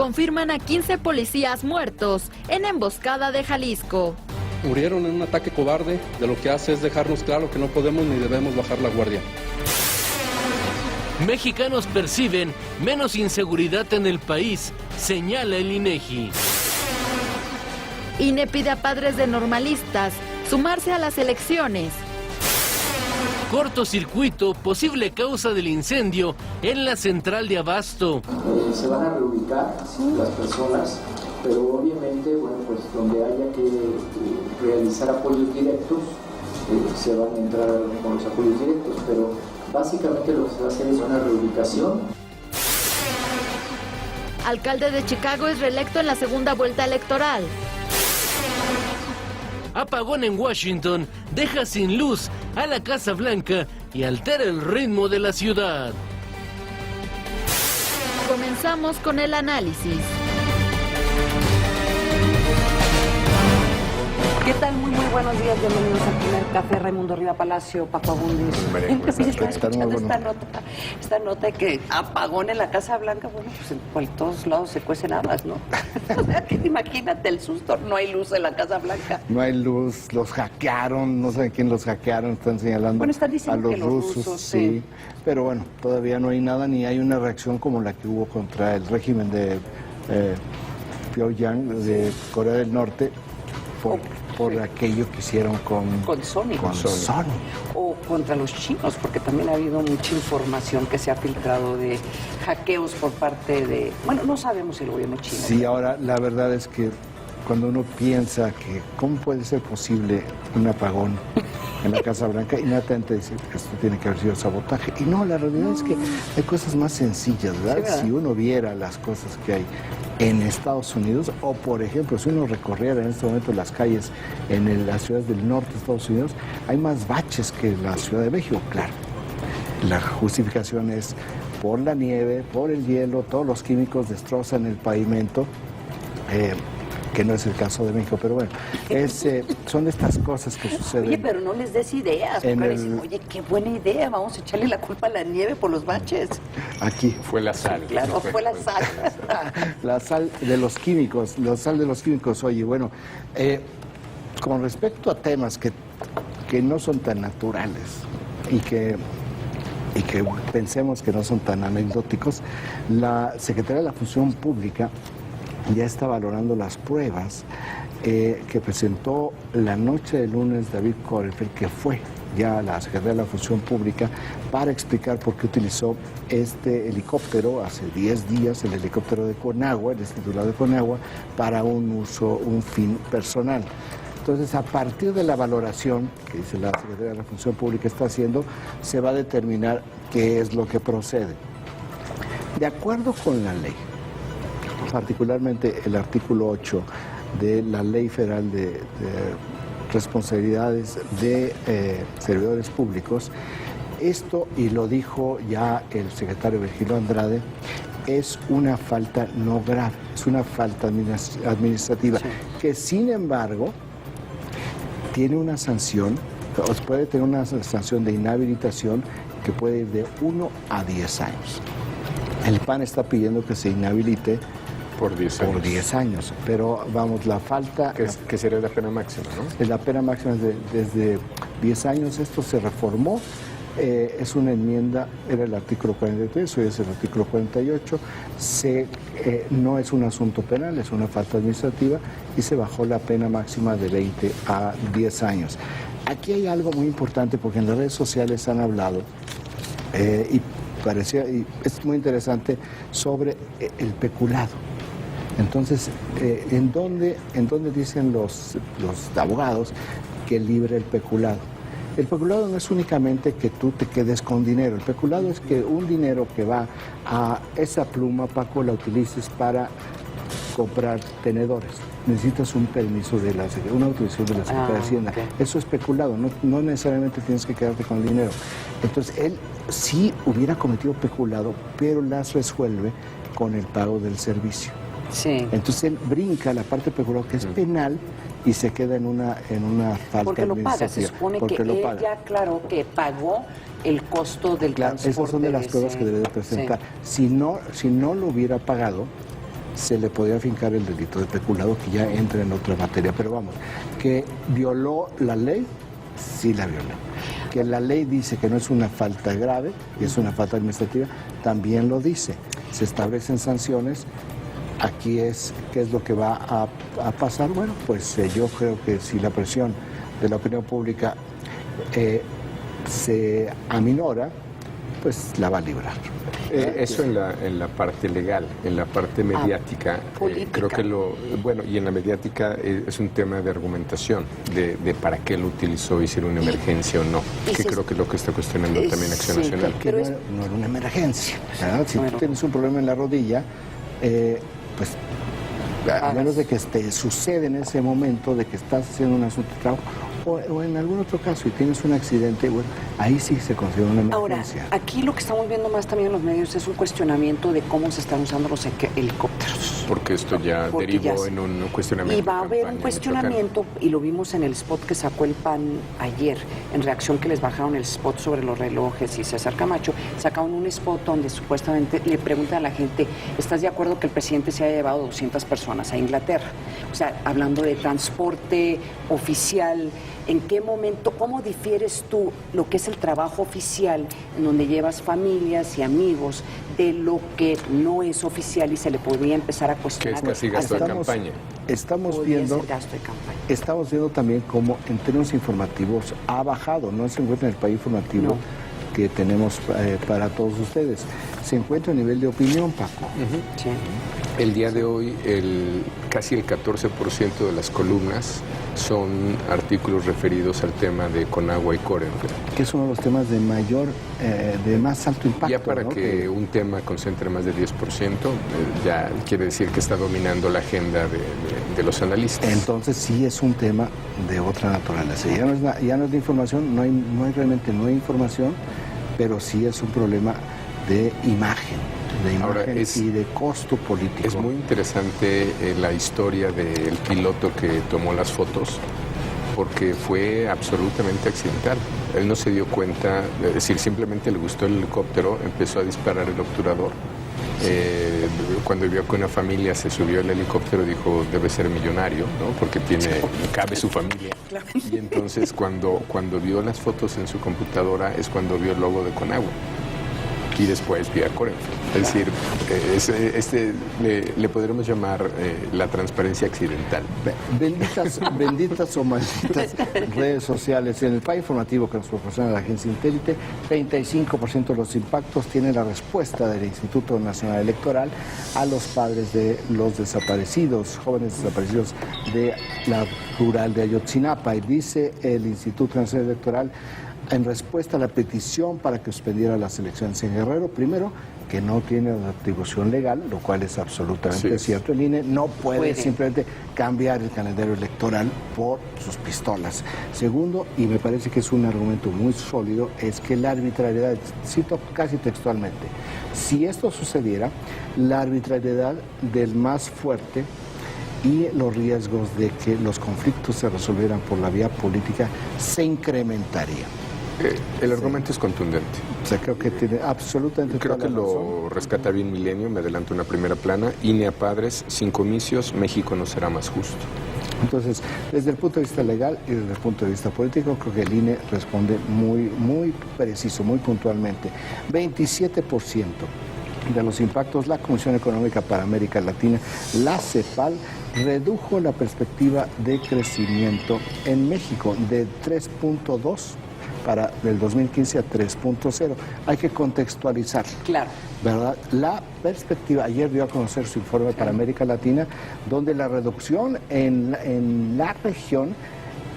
confirman a 15 policías muertos en emboscada de Jalisco. Murieron en un ataque cobarde, de lo que hace es dejarnos claro que no podemos ni debemos bajar la guardia. Mexicanos perciben menos inseguridad en el país, señala el INEGI. INE pide a padres de normalistas sumarse a las elecciones. Cortocircuito, posible causa del incendio en la central de abasto. Se van a reubicar las personas, pero obviamente, bueno, pues donde haya que realizar apoyos directos, se van a entrar con los apoyos directos, pero básicamente lo que se va a hacer es una reubicación. Alcalde de Chicago es reelecto en la segunda vuelta electoral. Apagón en Washington deja sin luz a la Casa Blanca y altera el ritmo de la ciudad. Comenzamos con el análisis. ¿Qué tal? Muy buenos días, bienvenidos al primer café. Raimundo Riva Palacio, Paco Abundis. Estaba escuchando esta nota de que apagón en la Casa Blanca. Bueno, pues por todos lados se cuecen habas, ¿no? O sea, que imagínate el susto, no hay luz en la Casa Blanca. No hay luz, los hackearon, no saben quién los hackearon, están señalando están diciendo a los rusos, sí. Pero bueno, todavía no hay nada, ni hay una reacción como la que hubo contra el régimen de Pyongyang, de Corea del Norte, por aquello que hicieron con Sony. O contra los chinos, porque también ha habido mucha información que se ha filtrado de hackeos por parte de... Bueno, no sabemos el gobierno chino. Sí, ahora la verdad es que cuando uno piensa que cómo puede ser posible un apagón en la Casa Blanca, inmediatamente dice que esto tiene que haber sido sabotaje. Y no, la realidad es que hay cosas más sencillas, ¿verdad? Sí, ¿verdad? Si uno viera las cosas que hay en Estados Unidos, o por ejemplo, si uno recorriera en este momento las calles en las ciudades del norte de Estados Unidos, hay más baches que en la Ciudad de México, claro. La justificación es por la nieve, por el hielo, todos los químicos destrozan el pavimento, que no es el caso de México, pero bueno, son estas cosas que suceden. Oye, pero no les des ideas, porque dicen, oye, qué buena idea, vamos a echarle la culpa a la nieve por los baches. Aquí. Fue la sal. Claro, fue la sal. La sal de los químicos, oye, bueno, con respecto a temas que no son tan naturales y que pensemos que no son tan anecdóticos, la Secretaría de la Función Pública ya está valorando las pruebas que presentó la noche del lunes David Cornfeld, que fue ya la Secretaría de la Función Pública, para explicar por qué utilizó este helicóptero hace 10 días, el helicóptero de Conagua, el titular de Conagua, para un fin personal. Entonces, a partir de la valoración que dice la Secretaría de la Función Pública está haciendo, se va a determinar qué es lo que procede. De acuerdo con la ley, particularmente el artículo 8 de la Ley Federal de Responsabilidades de Servidores Públicos, esto, y lo dijo ya el secretario Virgilio Andrade, es una falta no grave, es una falta administrativa, que sin embargo tiene una sanción, puede tener una sanción de inhabilitación que puede ir de 1 a 10 años. El PAN está pidiendo que se inhabilite por 10 años. Por 10 años, pero vamos, la falta... Que sería la pena máxima, ¿no? La pena máxima es desde 10 años, esto se reformó, es una enmienda, era el artículo 43, hoy es el artículo 48, no es un asunto penal, es una falta administrativa y se bajó la pena máxima de 20 a 10 años. Aquí hay algo muy importante porque en las redes sociales han hablado y es muy interesante sobre el peculado. Entonces, ¿en dónde dicen los abogados que libre el peculado? El peculado no es únicamente que tú te quedes con dinero. El peculado es que un dinero que va a esa pluma, Paco, la utilices para comprar tenedores. Necesitas un permiso de una autorización de la Secretaría de Hacienda. Okay. Eso es peculado, no necesariamente tienes que quedarte con el dinero. Entonces, él sí hubiera cometido peculado, pero las resuelve con el pago del servicio. Sí. Entonces él brinca la parte peculado, que es penal, y se queda en una falta porque lo paga, se supone que ella, claro, que pagó el costo del transporte. Esas son de las pruebas que debe de presentar. Sí. Si no lo hubiera pagado, se le podría fincar el delito de peculado, que ya entra en otra materia. Pero vamos, que violó la ley, sí la violó. Que la ley dice que no es una falta grave, y es una falta administrativa, también lo dice. Se establecen sanciones. Aquí es, ¿qué es lo que va a pasar? Bueno, pues yo creo que si la presión de la opinión pública se aminora, pues la va a librar. Eso en la parte legal, en la parte mediática, creo que y en la mediática es un tema de argumentación, de para qué lo utilizó y si era una emergencia o no, que creo que es lo que está cuestionando también Acción Nacional. Que no era una emergencia, ¿verdad? Si tú tienes un problema en la rodilla, pues a menos de que te sucede en ese momento de que estás haciendo un asunto de trabajo o en algún otro caso y tienes un accidente, bueno, ahí sí se considera una emergencia. Ahora, aquí lo que estamos viendo más también en los medios es un cuestionamiento de cómo se están usando los helicópteros. Porque esto ya derivó en un cuestionamiento. Y va a haber un cuestionamiento, y lo vimos en el spot que sacó el PAN ayer, en reacción que les bajaron el spot sobre los relojes y César Camacho, sacaron un spot donde supuestamente le preguntan a la gente, ¿estás de acuerdo que el presidente se haya llevado 200 personas a Inglaterra? O sea, hablando de transporte oficial, ¿en qué momento, cómo difieres tú lo que es el trabajo oficial, en donde llevas familias y amigos, de lo que no es oficial y se le podría empezar a cuestionar? Que es casi gasto de campaña. Estamos viendo también cómo en términos informativos ha bajado, no se encuentra en el país informativo que tenemos para todos ustedes. Se encuentra a nivel de opinión, Paco. Sí. El día de hoy, casi el 14% de las columnas son artículos referidos al tema de Conagua y Corenfel. Que es uno de los temas de de más alto impacto. Ya para que un tema concentre más del 10%, ya quiere decir que está dominando la agenda de los analistas. Entonces sí es un tema de otra naturaleza. Ya no es de información, no hay información, pero sí es un problema de imagen. Ahora, y de costo político. Es muy interesante la historia del piloto que tomó las fotos, porque fue absolutamente accidental. Él no se dio cuenta, es decir, simplemente le gustó el helicóptero, empezó a disparar el obturador. Cuando vio que una familia se subió al helicóptero, dijo, debe ser millonario, ¿no? Porque cabe su familia. Y entonces cuando vio las fotos en su computadora es cuando vio el logo de Conagua. Y después vía Corenfel. Es decir, le podremos llamar la transparencia accidental. Benditas o malditas redes sociales. En el país informativo que nos proporciona la agencia Intélite, 35% de los impactos tiene la respuesta del Instituto Nacional Electoral a los padres de los desaparecidos, jóvenes desaparecidos de la rural de Ayotzinapa. Y dice el Instituto Nacional Electoral, en respuesta a la petición para que suspendiera las elecciones en Guerrero, primero, que no tiene la atribución legal, lo cual es absolutamente cierto. El INE no puede simplemente cambiar el calendario electoral por sus pistolas. Segundo, y me parece que es un argumento muy sólido, es que la arbitrariedad, cito casi textualmente, si esto sucediera, la arbitrariedad del más fuerte y los riesgos de que los conflictos se resolvieran por la vía política se incrementarían. El argumento es contundente. O sea, creo que tiene absolutamente toda la razón. Creo que lo rescata bien Milenio, me adelanto una primera plana. INE a padres, sin comicios, México no será más justo. Entonces, desde el punto de vista legal y desde el punto de vista político, creo que el INE responde muy preciso, muy puntualmente. 27% de los impactos, la Comisión Económica para América Latina, la CEPAL, redujo la perspectiva de crecimiento en México de 3.2 para del 2015 a 3.0. Hay que contextualizar. Claro. ¿Verdad? La perspectiva, ayer dio a conocer su informe para América Latina, donde la reducción en la región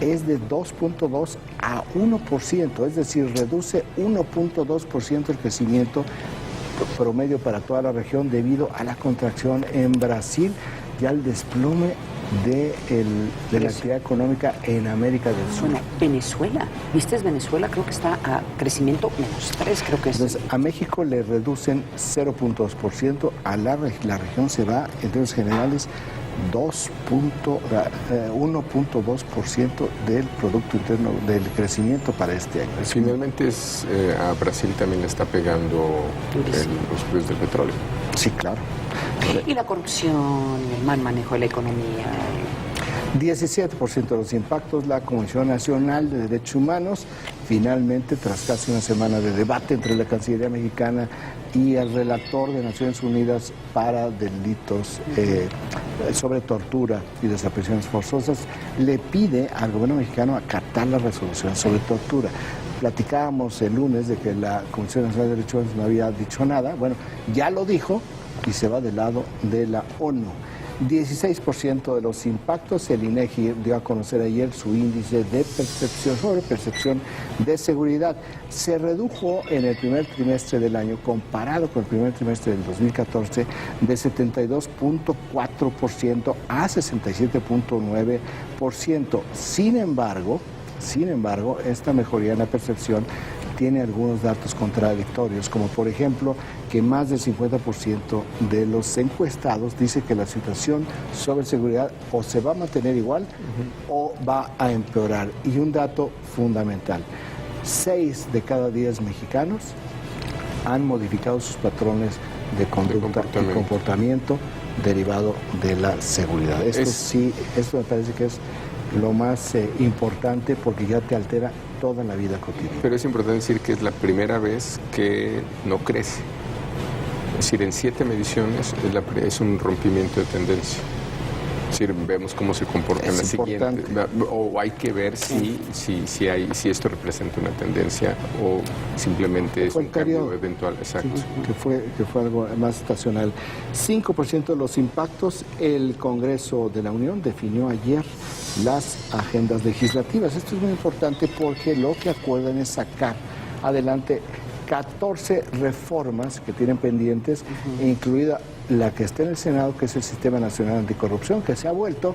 es de 2.2 a 1%, es decir, reduce 1.2% el crecimiento promedio para toda la región debido a la contracción en Brasil y al desplome de la actividad económica en América del Sur. Venezuela, ¿viste? Venezuela creo que está a crecimiento -3, creo que es. Entonces, a México le reducen 0.2%, a la región se va, en términos generales, 1.2% del Producto Interno, del crecimiento para este año. Finalmente a Brasil también le está pegando los precios del petróleo. Sí, claro. Y la corrupción, el mal manejo de la economía. 17% de los impactos. La Comisión Nacional de Derechos Humanos, finalmente, tras casi una semana de debate entre la Cancillería mexicana y el relator de Naciones Unidas para delitos sobre tortura y desapariciones forzosas, le pide al gobierno mexicano acatar la resolución sobre tortura. Platicábamos el lunes de que la Comisión Nacional de Derechos Humanos no había dicho nada. Bueno, ya lo dijo y se va del lado de la ONU. 16% de los impactos. El INEGI dio a conocer ayer su índice de percepción de seguridad. Se redujo en el primer trimestre del año, comparado con el primer trimestre del 2014, de 72.4% a 67.9%. Sin embargo, esta mejoría en la percepción tiene algunos datos contradictorios, como por ejemplo que más del 50% de los encuestados dice que la situación sobre seguridad o se va a mantener igual o va a empeorar. Y un dato fundamental, 6 de cada 10 mexicanos han modificado sus patrones de conducta y comportamiento derivado de la seguridad. Esto me parece que es lo más importante, porque ya te altera toda la vida cotidiana. Pero es importante decir que es la primera vez que no crece. Es decir, en 7 mediciones es un rompimiento de tendencia. Es decir, vemos cómo se comporta en la siguiente. O hay que ver si esto representa una tendencia o simplemente es un cambio eventual. Exacto. Que fue algo más estacional. 5% de los impactos. El Congreso de la Unión definió ayer las agendas legislativas. Esto es muy importante porque lo que acuerdan es sacar adelante 14 reformas que tienen pendientes, incluida la que está en el Senado, que es el Sistema Nacional Anticorrupción, que se ha vuelto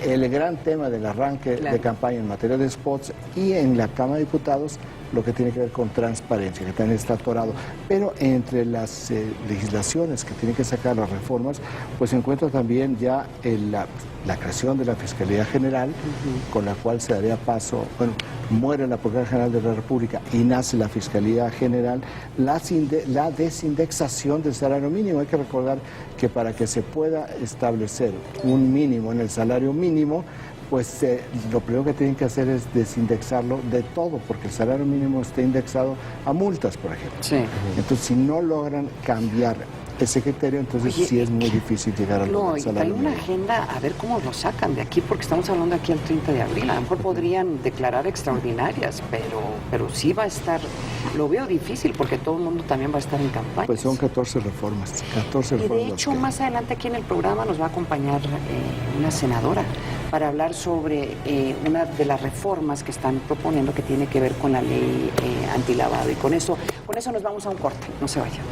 el gran tema del arranque de campaña en materia de spots, y en la Cámara de Diputados lo que tiene que ver con transparencia, que también está atorado. Pero entre las legislaciones que tienen que sacar las reformas, pues se encuentra también ya la creación de la Fiscalía General, con la cual se daría paso, muere la Procuraduría General de la República y nace la Fiscalía General, la desindexación del salario mínimo. Hay que recordar que para que se pueda establecer un mínimo en el salario mínimo, pues lo primero que tienen que hacer es desindexarlo de todo, porque el salario mínimo está indexado a multas, por ejemplo. Sí. Entonces, si no logran cambiar ese criterio, entonces sí es muy difícil llegar al salario mínimo. Hay una agenda, a ver cómo lo sacan de aquí, porque estamos hablando aquí al 30 de abril. A lo mejor podrían declarar extraordinarias, pero sí va a estar, lo veo difícil, porque todo el mundo también va a estar en campaña. Pues son 14 reformas. Y de hecho, más adelante aquí en el programa nos va a acompañar una senadora para hablar sobre una de las reformas que están proponiendo, que tiene que ver con la ley antilavado. Y con eso nos vamos a un corte. No se vayan.